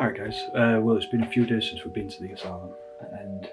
Alright guys, well it's been a few days since we've been to the asylum and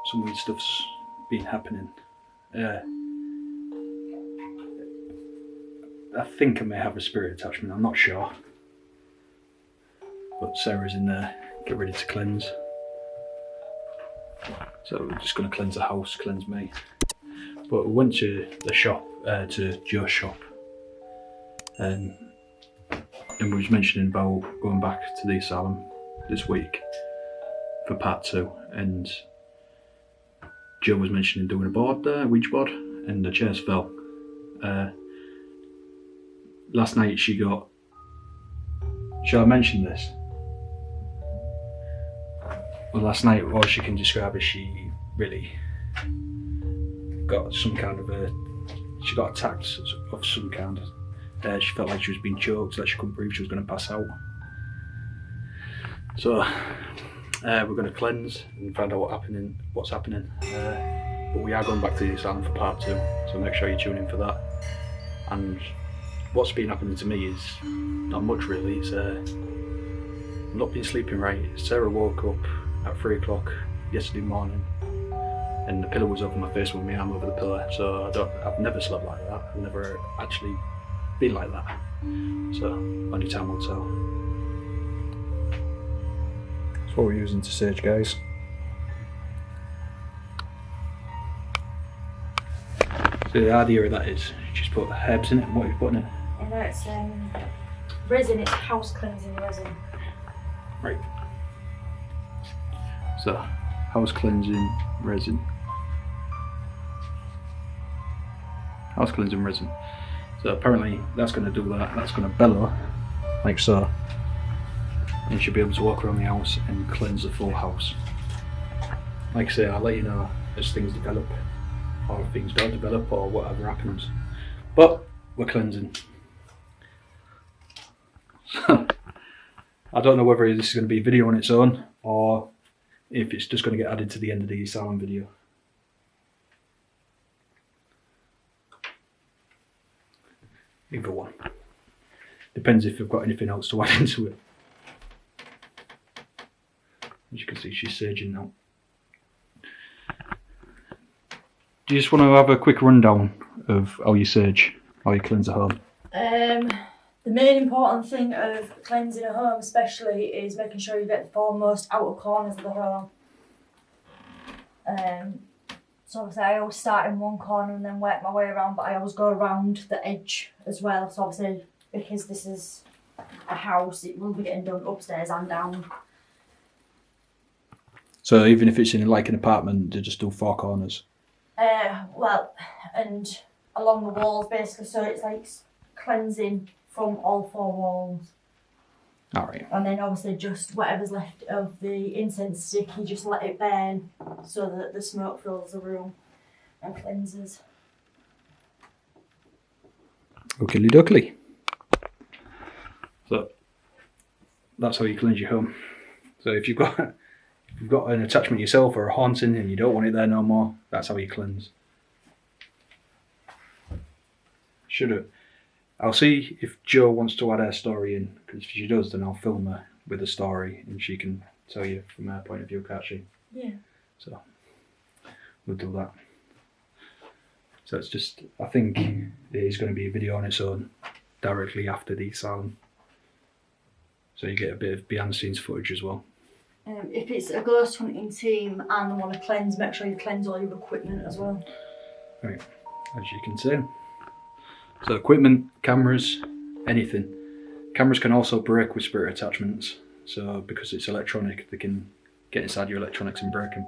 some weird stuff's been happening. I think I may have a spirit attachment, I'm not sure. But Sarah's in there, get ready to cleanse. So we're just going to cleanse the house, cleanse me. But we went to the shop, to Joe's shop. And we was mentioning about going back to the asylum this week for part 2, and Joe was mentioning doing a board there, a Ouija board, and the chairs fell. Last night she got, shall I mention this? Well, last night all she can describe is she really got some kind of she got attacked of some kind. She felt like she was being choked, like she couldn't breathe, she was going to pass out. So we're going to cleanse and find out what's happening. But we are going back to the asylum for part 2, so make sure you tune in for that. And what's been happening to me is not much really. It's I've not been sleeping right. Sarah woke up at 3 o'clock yesterday morning, and the pillow was over my face with my arm over the pillow. So I've never slept like that. I've never actually been like that. So only time will tell. That's what we're using to sage, guys. So the idea of that is just put herbs in it. What are you putting in it? And it's resin. It's house cleansing resin. Right. So house cleansing resin. House cleansing resin. So apparently that's going to do that. That's going to bellow like so, and you should be able to walk around the house and cleanse the full house. Like I say, I'll let you know as things develop, or if things don't develop, or whatever happens. But we're cleansing. I don't know whether this is going to be a video on its own, or if it's just going to get added to the end of the asylum video. Either one. Depends if you've got anything else to add into it. As you can see, she's saging now. Do you just want to have a quick rundown of how you sage, how you cleanse a home? The main important thing of cleansing a home especially is making sure you get the foremost outer corners of the home. So obviously I always start in one corner and then work my way around, but I always go around the edge as well. So obviously, because this is a house, it will be getting done upstairs and down. So even if it's in like an apartment, you just do 4 corners? Well, and along the walls basically, so it's like cleansing from all 4 walls. Alright. And then obviously just whatever's left of the incense stick, you just let it burn so that the smoke fills the room and cleanses. Oakley dokley. So that's how you cleanse your home. So if you've got an attachment yourself or a haunting and you don't want it there no more, that's how you cleanse. I'll see if Joe wants to add her story in, because if she does, then I'll film her with a story and she can tell you from her point of view, can't she? Yeah. So we'll do that. So it's just, I think it is going to be a video on its own directly after the asylum. So you get a bit of behind the scenes footage as well. If it's a ghost hunting team and they want to cleanse, make sure you cleanse all your equipment as well. Right, as you can see. So equipment, cameras, anything. Cameras can also break with spirit attachments. So because it's electronic, they can get inside your electronics and break them.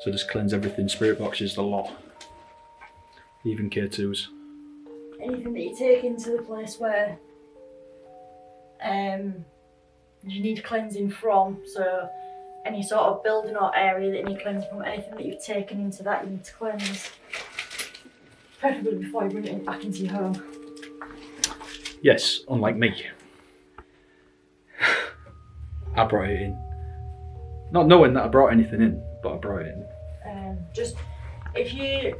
So just cleanse everything. Spirit boxes, the lot. Even K2s. Anything that you take into the place where you need cleansing from, so any sort of building or area that you need cleansing from, anything that you've taken into that you need to cleanse. Preferably before you bring it back into your home. Yes, unlike me. I brought it in. Not knowing that I brought anything in, but I brought it in. Just if you're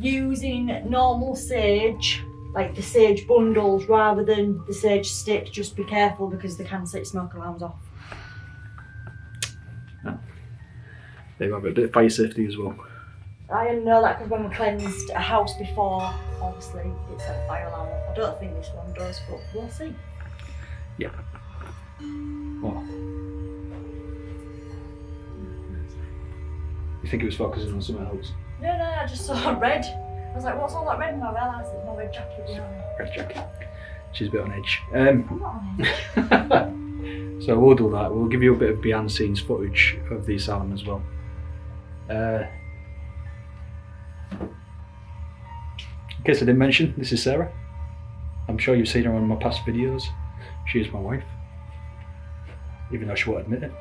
using normal sage, like the sage bundles rather than the sage stick. Just be careful because they can set smoke alarms off. They have a bit of fire safety as well. I know that because when we cleansed a house before, obviously it set fire alarm off. I don't think this one does, but we'll see. Yeah. Well, you think it was focusing on something else? No, I just saw red. I was like, what's all that red? And I realised it's my red jacket behind me. Red jacket. She's a bit on edge. I'm not on edge. So we'll do that. We'll give you a bit of behind the scenes footage of the asylum as well. In case I didn't mention, this is Sarah. I'm sure you've seen her on my past videos. She is my wife. Even though she won't admit it.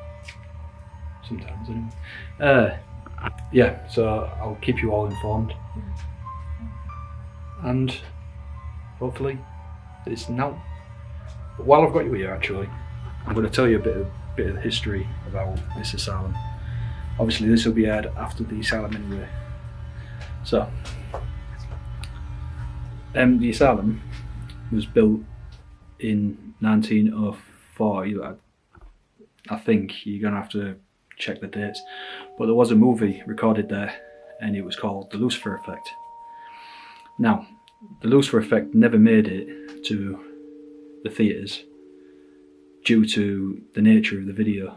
Sometimes anyway. Yeah, so I'll keep you all informed. And hopefully it's now. But while I've got you here actually, I'm going to tell you a bit of history about this asylum. Obviously this will be aired after the asylum anyway. So, the asylum was built in 1904. I think you're going to have to check the dates. But there was a movie recorded there and it was called The Lucifereffect. Now, The Lucifereffect never made it to the theatres due to the nature of the video.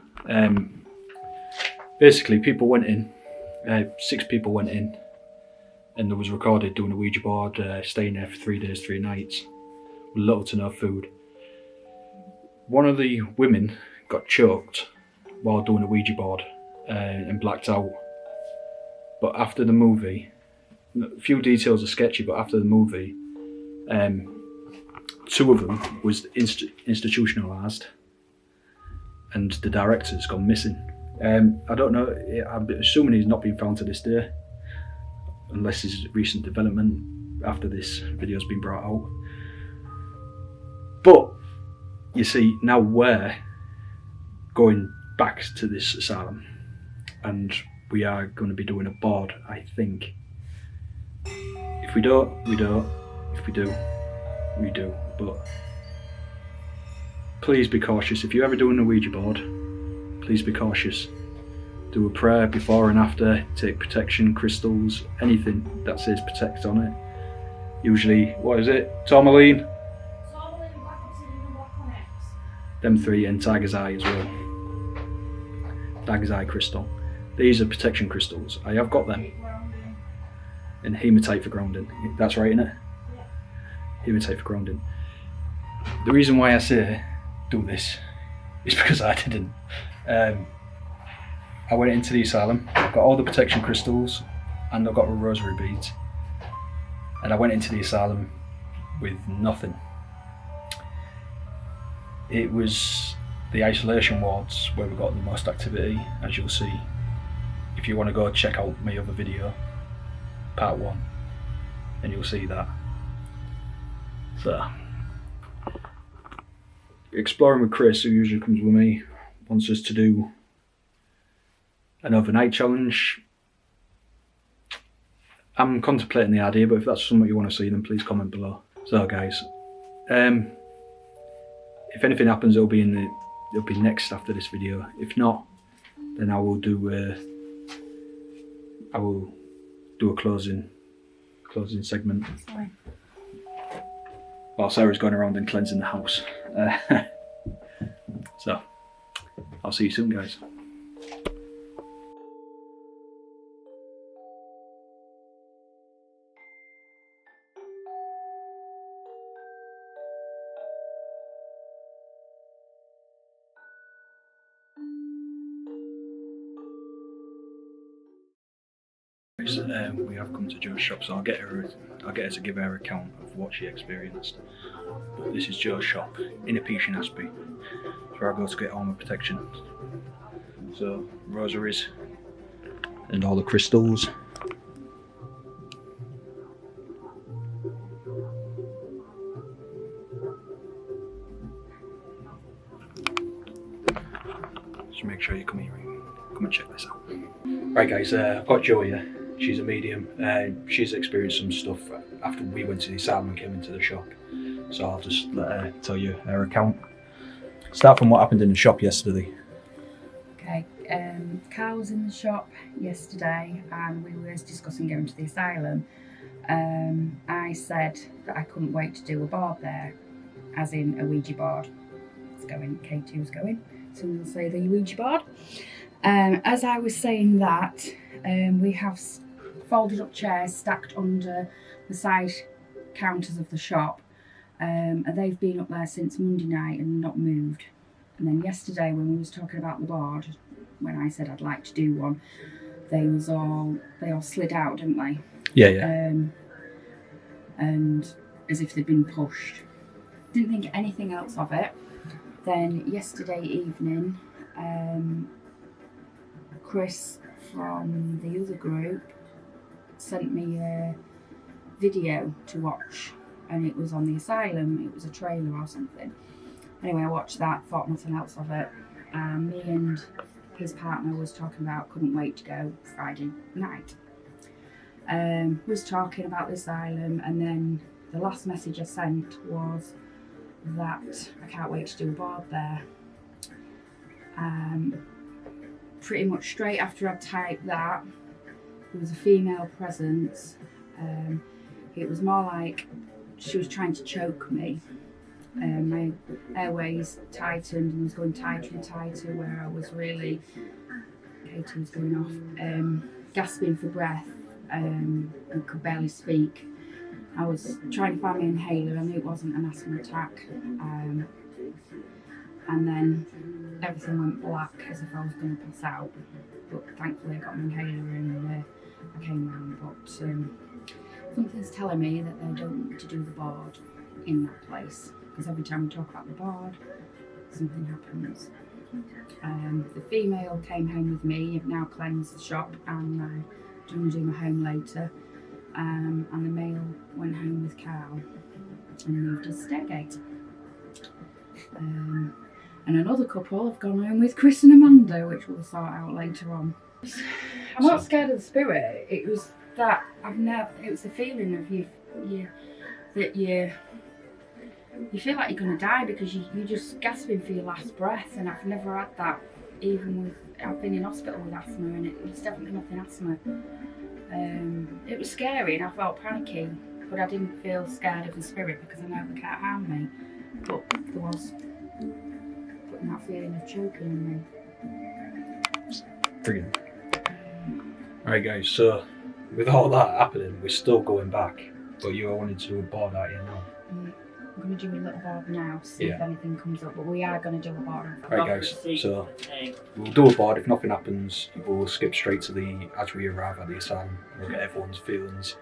Basically, people went in, 6 people went in, and there was recorded doing a Ouija board, staying there for 3 days, 3 nights, with little to no food. One of the women got choked while doing a Ouija board and blacked out. But after the movie, a few details are sketchy, but after the movie, 2 of them was institutionalised and the director's gone missing. I don't know, I'm assuming he's not been found to this day, unless there's recent development after this video's been brought out. But, you see, now we're going back to this asylum and we are going to be doing a board, I think. If we don't, we don't. If we do, we do. But please be cautious. If you're ever doing a Ouija board, please be cautious. Do a prayer before and after. Take protection crystals, anything that says protect on it. Usually, what is it? Tourmaline? Tourmaline, black obsidian and black onyx. Them 3 and tiger's eye as well. Tiger's eye crystal. These are protection crystals. I have got them. And hematite for grounding. That's right, innit? Yeah. Hematite for grounding. The reason why I say do this is because I didn't. I went into the asylum, I've got all the protection crystals and I've got rosary beads. And I went into the asylum with nothing. It was the isolation wards where we got the most activity, as you'll see. If you want to go check out my other video, part 1, and you'll see that. So, exploring with Chris, who usually comes with me, wants us to do an overnight challenge. I'm contemplating the idea, but if that's something you want to see, then please comment below. So guys, if anything happens, it'll be next after this video. If not, then I will do a closing segment. Sorry. While Sarah's going around and cleansing the house. So, I'll see you soon, guys. We have come to Joe's shop, so I'll get her to give her account of what she experienced. But this is Joe's shop in a Peach in Aspie. That's where I go to get armor protection. So rosaries and all the crystals. Just make sure you come here and come and check this out. Right guys, I've got Joe here. She's a medium. She's experienced some stuff after we went to the asylum and came into the shop. So I'll just let her tell you her account. Start from what happened in the shop yesterday. Okay, Carl was in the shop yesterday and we were discussing going to the asylum. I said that I couldn't wait to do a board there, as in a Ouija board. It's going, K2's going, so we'll say the Ouija board. As I was saying that, we have folded up chairs stacked under the side counters of the shop, and they've been up there since Monday night and not moved. And then yesterday when we was talking about the board, when I said I'd like to do one, they all slid out, didn't they? Yeah. And as if they'd been pushed. Didn't think anything else of it. Then yesterday evening, Chris from the other group sent me a video to watch, and it was on the asylum. It was a trailer or something. Anyway, I watched that, thought nothing else of it. Me and his partner was talking about couldn't wait to go Friday night. Was talking about the asylum, and then the last message I sent was that I can't wait to do a board there. Pretty much straight after I'd typed that, there was a female presence. It was more like she was trying to choke me. My airways tightened and was going tighter and tighter, where I was really, Katie was going off, gasping for breath, and could barely speak. I was trying to find my inhaler. I knew it wasn't an asthma attack. And then everything went black as if I was going to pass out. But thankfully I got my inhaler and I came round. But something's telling me that they don't want to do the board in that place, because every time we talk about the board, something happens. The female came home with me. I've now cleansed the shop and I'm going to do my home later. And the male went home with Carl and moved his stairgate. And another couple have gone home with Chris and Amanda, which we'll sort out later on. I'm not scared of the spirit. It was that it was the feeling of you feel like you're gonna die, because you're just gasping for your last breath, and I've never had that. Even with, I've been in hospital with asthma, and it was definitely nothing asthma. It was scary and I felt panicky, but I didn't feel scared of the spirit because I know they can't harm me. But there was putting that feeling of choking in me. Brilliant. Alright guys, so with all that happening, we're still going back, but you all wanted to do a board out here now. I'm going to do a little board now, see if anything comes up, but we are going to do a board. Right guys, so we'll do a board. If nothing happens, we'll skip straight to the, as we arrive at the asylum, we'll get everyone's feelings,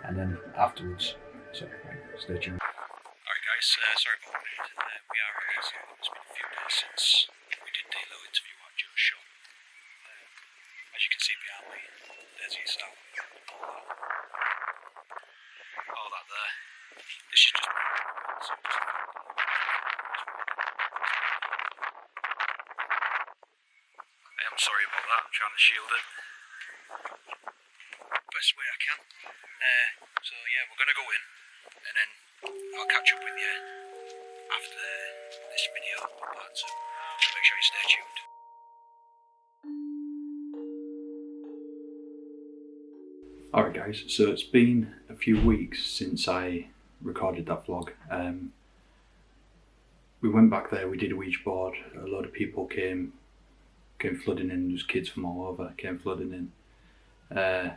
and then afterwards, so right, stay tuned. Alright guys, sorry about that. We are at the asylum. It's been a few days since we did the little interview at Joe's shop. As you can see behind me, there's the asylum. All that there. This is just I am sorry about that, I'm trying to shield it best way I can. So yeah, we're going to go in and then I'll catch up with you after this video part 2, so make sure you stay tuned. Alright guys, so it's been a few weeks since I recorded that vlog. We went back there, we did a Ouija board, a lot of people came flooding in, there's kids from all over came flooding in, and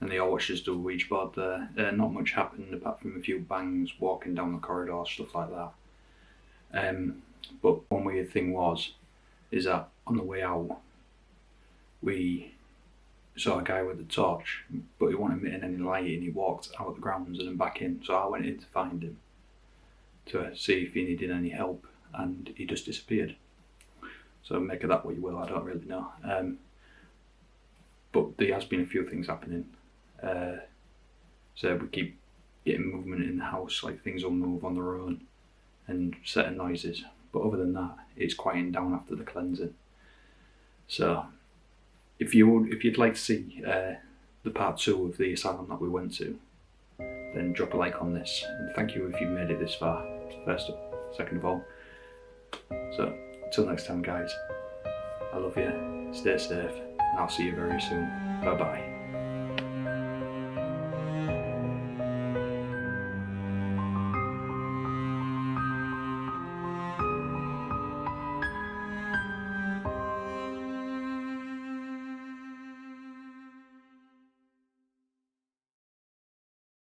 they all watched us do a Ouija board there. Not much happened apart from a few bangs walking down the corridor, stuff like that. But one weird thing is that on the way out we saw a guy with a torch, but he wasn't emitting any light, and he walked out the grounds and then back in, so I went in to find him to see if he needed any help, and he just disappeared. So make of that what you will, I don't really know. But there has been a few things happening. So we keep getting movement in the house, like things will move on their own and certain noises. But other than that, it's quieting down after the cleansing. So if you'd like to see the part 2 of the asylum that we went to, then drop a like on this. And thank you if you've made it this far, second of all. So, until next time guys, I love you, stay safe, and I'll see you very soon. Bye bye.